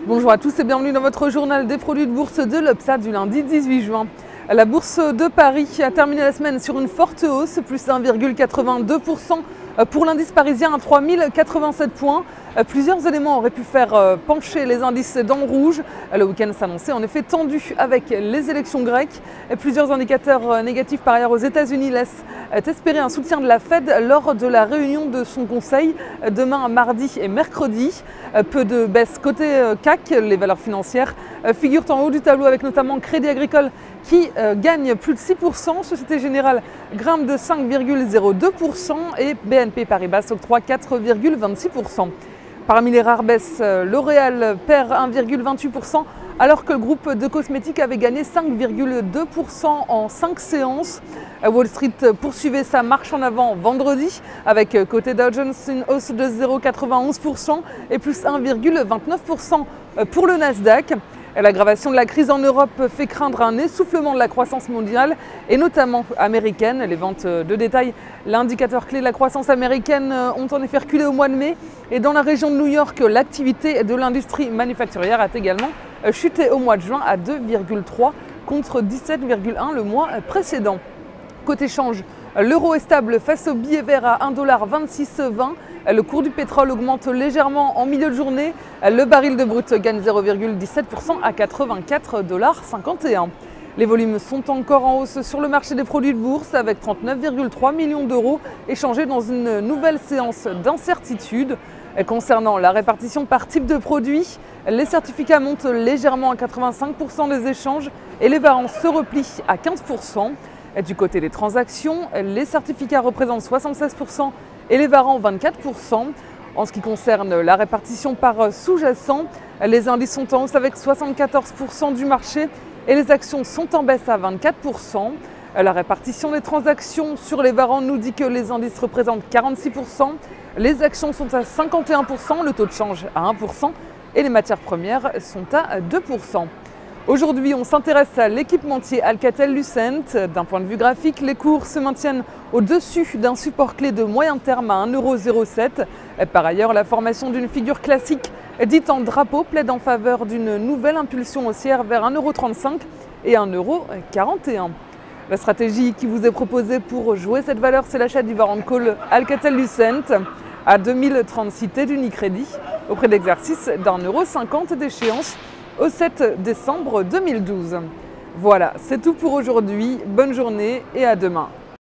Bonjour à tous et bienvenue dans votre journal des produits de bourse de l'Obsa du lundi 18 juin. La bourse de Paris a terminé la semaine sur une forte hausse, plus 1,82% pour l'indice parisien à 3087 points. Plusieurs éléments auraient pu faire pencher les indices dans le rouge. Le week-end s'annonçait en effet tendu avec les élections grecques. Plusieurs indicateurs négatifs par ailleurs aux États-Unis laissent espérer un soutien de la Fed lors de la réunion de son conseil demain mardi et mercredi. Peu de baisse côté CAC, les valeurs financières figurent en haut du tableau avec notamment Crédit Agricole qui gagne plus de 6%, Société Générale grimpe de 5,02% et BNP Paribas octroie 4,26%. Parmi les rares baisses, L'Oréal perd 1,28% alors que le groupe de cosmétiques avait gagné 5,2% en 5 séances. Wall Street poursuivait sa marche en avant vendredi avec côté Dow Jones une hausse de 0,91% et plus 1,29% pour le Nasdaq. L'aggravation de la crise en Europe fait craindre un essoufflement de la croissance mondiale et notamment américaine. Les ventes de détail, l'indicateur clé de la croissance américaine, ont en effet reculé au mois de mai. Et dans la région de New York, l'activité de l'industrie manufacturière a également chuté au mois de juin à 2,3 contre 17,1 le mois précédent. Côté change, l'euro est stable face au billet vert à 1,2620 $. Le cours du pétrole augmente légèrement en milieu de journée. Le baril de brut gagne 0,17% à 84,51 $. Les volumes sont encore en hausse sur le marché des produits de bourse avec 39,3 millions d'euros échangés dans une nouvelle séance d'incertitude. Concernant la répartition par type de produit, les certificats montent légèrement à 85% des échanges et les varants se replient à 15%. Du côté des transactions, les certificats représentent 76% et les varants 24%. En ce qui concerne la répartition par sous-jacent, les indices sont en hausse avec 74% du marché et les actions sont en baisse à 24%. La répartition des transactions sur les varants nous dit que les indices représentent 46%, les actions sont à 51%, le taux de change à 1% et les matières premières sont à 2%. Aujourd'hui, on s'intéresse à l'équipementier Alcatel-Lucent. D'un point de vue graphique, les cours se maintiennent au-dessus d'un support clé de moyen terme à 1,07 €. Par ailleurs, la formation d'une figure classique dite en drapeau plaide en faveur d'une nouvelle impulsion haussière vers 1,35 € et 1,41 €. La stratégie qui vous est proposée pour jouer cette valeur, c'est l'achat du warrant call Alcatel-Lucent à 2036 T d'Unicredit au prix d'exercice d'1,50 € d'échéance au 7 décembre 2012. Voilà, c'est tout pour aujourd'hui. Bonne journée et à demain.